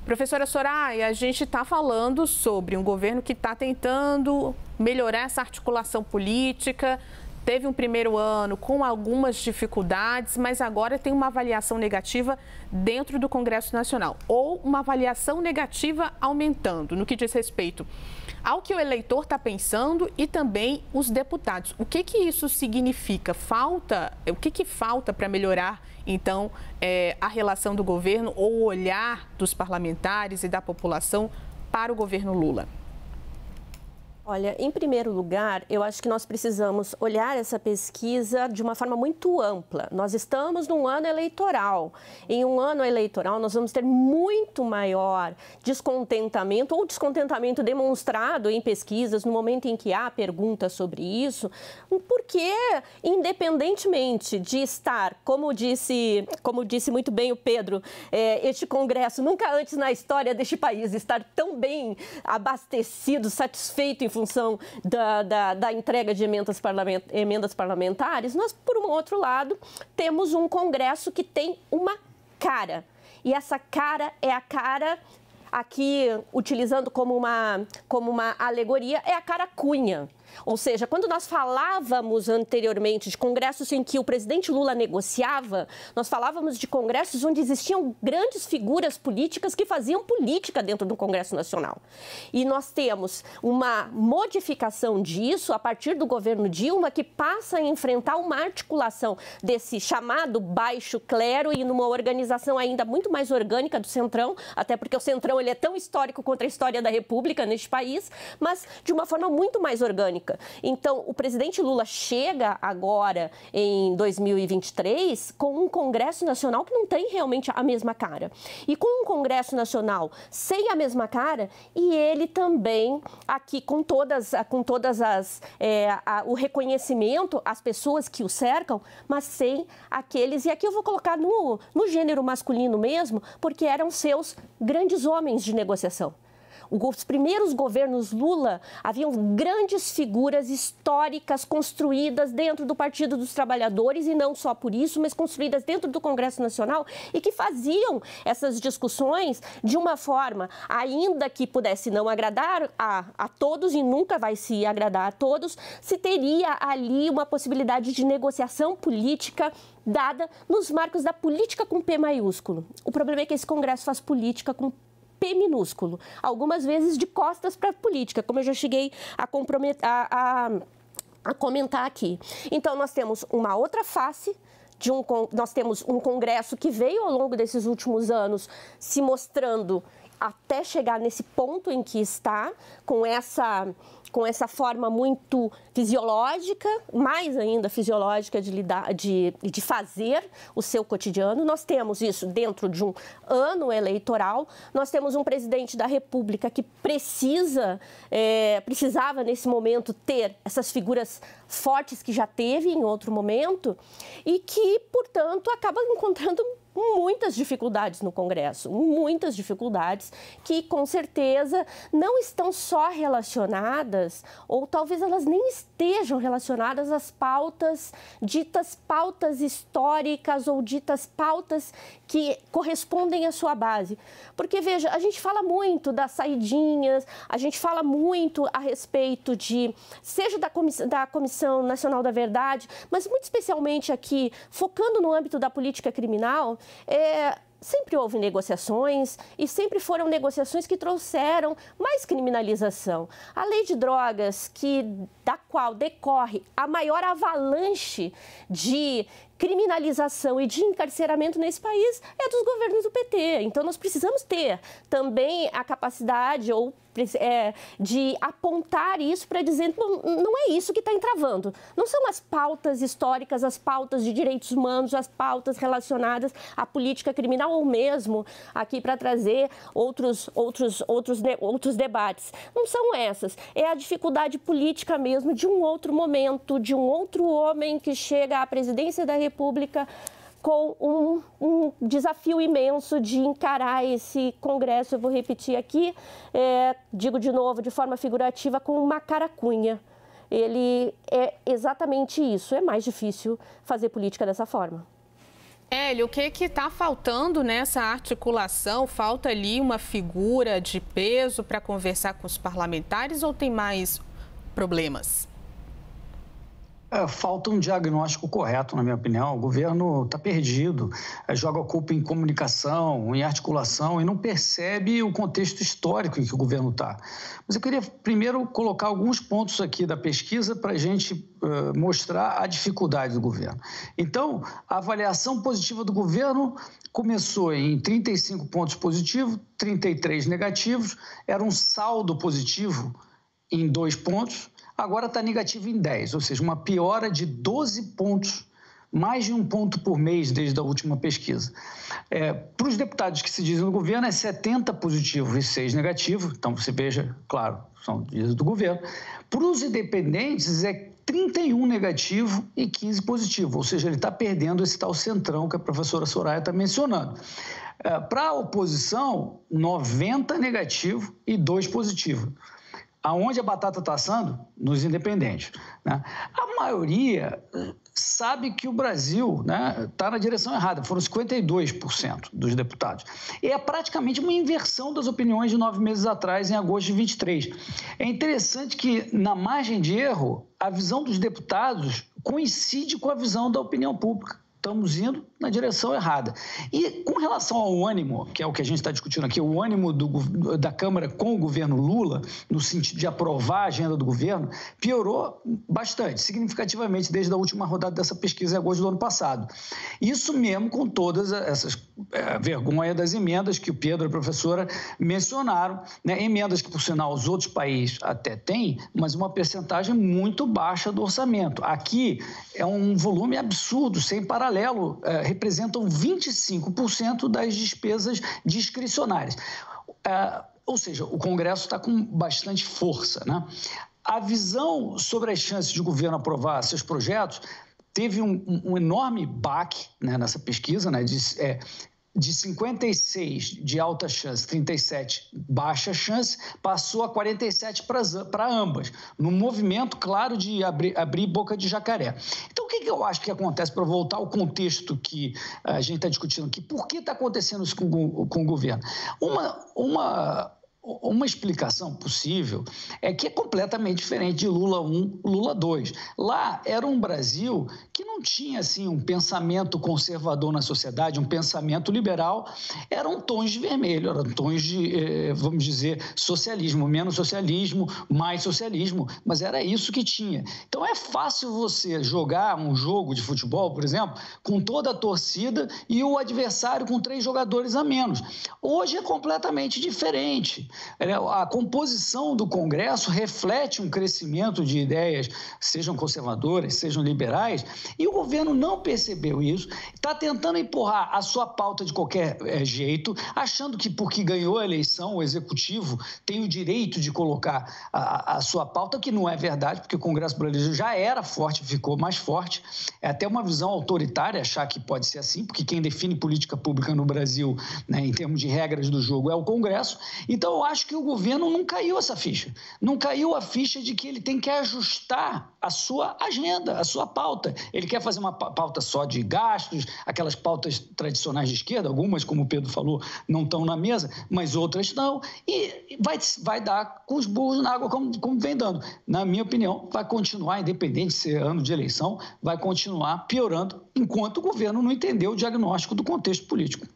Professora Soraya, a gente está falando sobre um governo que está tentando melhorar essa articulação política. Teve um primeiro ano com algumas dificuldades, mas agora tem uma avaliação negativa dentro do Congresso Nacional, ou uma avaliação negativa aumentando no que diz respeito ao que o eleitor está pensando e também os deputados. O que isso significa? O que falta para melhorar, então, a relação do governo ou o olhar dos parlamentares e da população para o governo Lula? Olha, em primeiro lugar, eu acho que nós precisamos olhar essa pesquisa de uma forma muito ampla. Nós estamos num ano eleitoral. Em um ano eleitoral, nós vamos ter muito maior descontentamento ou descontentamento demonstrado em pesquisas no momento em que há perguntas sobre isso, porque, independentemente de estar, como disse muito bem o Pedro, este Congresso, nunca antes na história deste país, estar tão bem abastecido, satisfeito em função da entrega de emendas parlamentares, nós, por um outro lado, temos um Congresso que tem uma cara. E essa cara é a cara, aqui utilizando como uma alegoria, é a cara Cunha. Ou seja, quando nós falávamos anteriormente de congressos em que o presidente Lula negociava, nós falávamos de congressos onde existiam grandes figuras políticas que faziam política dentro do Congresso Nacional. E nós temos uma modificação disso a partir do governo Dilma, que passa a enfrentar uma articulação desse chamado baixo clero e numa organização ainda muito mais orgânica do Centrão, até porque o Centrão ele é tão histórico quanto a história da República neste país, mas de uma forma muito mais orgânica. Então, o presidente Lula chega agora, em 2023, com um Congresso Nacional que não tem realmente a mesma cara. E com um Congresso Nacional sem a mesma cara, e ele também, aqui com o reconhecimento às pessoas que o cercam, mas sem aqueles, e aqui eu vou colocar no gênero masculino mesmo, porque eram seus grandes homens de negociação. Os primeiros governos Lula haviam grandes figuras históricas construídas dentro do Partido dos Trabalhadores, e não só por isso, mas construídas dentro do Congresso Nacional e que faziam essas discussões de uma forma, ainda que pudesse não agradar a todos, e nunca vai se agradar a todos, se teria ali uma possibilidade de negociação política dada nos marcos da política com P maiúsculo. O problema é que esse Congresso faz política com P minúsculo, algumas vezes de costas para a política, como eu já cheguei a comentar aqui. Então, nós temos uma outra face, nós temos um Congresso que veio ao longo desses últimos anos se mostrando até chegar nesse ponto em que está, com essa forma muito fisiológica, mais ainda fisiológica de fazer o seu cotidiano. Nós temos isso dentro de um ano eleitoral. Nós temos um presidente da República que precisava, nesse momento, ter essas figuras fortes que já teve em outro momento e que, portanto, acaba encontrando muitas dificuldades no Congresso, muitas dificuldades que, com certeza, não estão só relacionadas, ou talvez elas nem estejam relacionadas às pautas, ditas pautas históricas ou ditas pautas que correspondem à sua base. Porque, veja, a gente fala muito das saidinhas, a gente fala muito a respeito seja da Comissão Nacional da Verdade, mas muito especialmente aqui, focando no âmbito da política criminal, sempre houve negociações e sempre foram negociações que trouxeram mais criminalização. A lei de drogas, da qual decorre a maior avalanche de criminalização e de encarceramento nesse país, é dos governos do PT. Então, nós precisamos ter também a capacidade de apontar isso para dizer, não é isso que está entravando. Não são as pautas históricas, as pautas de direitos humanos, as pautas relacionadas à política criminal, ou mesmo aqui para trazer outros debates. Não são essas. É a dificuldade política mesmo de um outro momento, de um outro homem que chega à presidência da República com um desafio imenso de encarar esse Congresso, eu vou repetir aqui, digo de novo, de forma figurativa, com uma cara Cunha. Ele é exatamente isso, é mais difícil fazer política dessa forma. Hélio, o que está faltando nessa articulação? Falta ali uma figura de peso para conversar com os parlamentares ou tem mais problemas? Falta um diagnóstico correto, na minha opinião. O governo está perdido, joga a culpa em comunicação, em articulação e não percebe o contexto histórico em que o governo está. Mas eu queria primeiro colocar alguns pontos aqui da pesquisa para a gente mostrar a dificuldade do governo. Então, a avaliação positiva do governo começou em 35 pontos positivos, 33 negativos, era um saldo positivo em 2 pontos. Agora está negativo em 10, ou seja, uma piora de 12 pontos, mais de 1 ponto por mês desde a última pesquisa. Para os deputados que se dizem no governo, é 70 positivo e 6 negativo, então você veja, claro, são dias do governo. Para os independentes, é 31 negativo e 15 positivo, ou seja, ele está perdendo esse tal centrão que a professora Soraya está mencionando. Para a oposição, 90 negativo e 2 positivo. Aonde a batata está assando? Nos independentes, né? A maioria sabe que o Brasil está na direção errada, foram 52% dos deputados. E é praticamente uma inversão das opiniões de 9 meses atrás, em agosto de 23. É interessante que, na margem de erro, a visão dos deputados coincide com a visão da opinião pública. Estamos indo na direção errada. E com relação ao ânimo, que é o que a gente está discutindo aqui, o ânimo da Câmara com o governo Lula, no sentido de aprovar a agenda do governo, piorou bastante, significativamente, desde a última rodada dessa pesquisa em agosto do ano passado. Isso mesmo com todas essas vergonhas das emendas que o Pedro e a professora mencionaram, né? Emendas que, por sinal, os outros países até têm, mas uma percentagem muito baixa do orçamento. Aqui é um volume absurdo, sem paralelo, representam 25% das despesas discricionárias. Ou seja, o Congresso está com bastante força, né? A visão sobre as chances de o governo aprovar seus projetos teve um enorme baque, né, nessa pesquisa, né, de 56 de alta chance, 37 baixa chance, passou a 47 para ambas, num movimento, claro, de abrir boca de jacaré. Então, o que eu acho que acontece, para voltar ao contexto que a gente está discutindo aqui? Por que está acontecendo isso com o governo? Uma explicação possível é que é completamente diferente de Lula 1, Lula 2. Lá era um Brasil que não tinha assim, um pensamento conservador na sociedade, um pensamento liberal, eram tons de vermelho, eram tons de, vamos dizer, socialismo, menos socialismo, mais socialismo, mas era isso que tinha. Então é fácil você jogar um jogo de futebol, por exemplo, com toda a torcida e o adversário com 3 jogadores a menos. Hoje é completamente diferente. A composição do Congresso reflete um crescimento de ideias, sejam conservadoras, sejam liberais, e o governo não percebeu isso, está tentando empurrar a sua pauta de qualquer jeito, achando que porque ganhou a eleição, o Executivo tem o direito de colocar a sua pauta, que não é verdade, porque o Congresso brasileiro já era forte, ficou mais forte. É até uma visão autoritária achar que pode ser assim, porque quem define política pública no Brasil, né, em termos de regras do jogo, é o Congresso. Então, eu acho que o governo não caiu essa ficha. Não caiu a ficha de que ele tem que ajustar a sua agenda, a sua pauta. Ele quer fazer uma pauta só de gastos, aquelas pautas tradicionais de esquerda, algumas, como o Pedro falou, não estão na mesa, mas outras estão. E vai dar com os burros na água, como vem dando. Na minha opinião, vai continuar, independente de ser ano de eleição, vai continuar piorando, enquanto o governo não entendeu o diagnóstico do contexto político.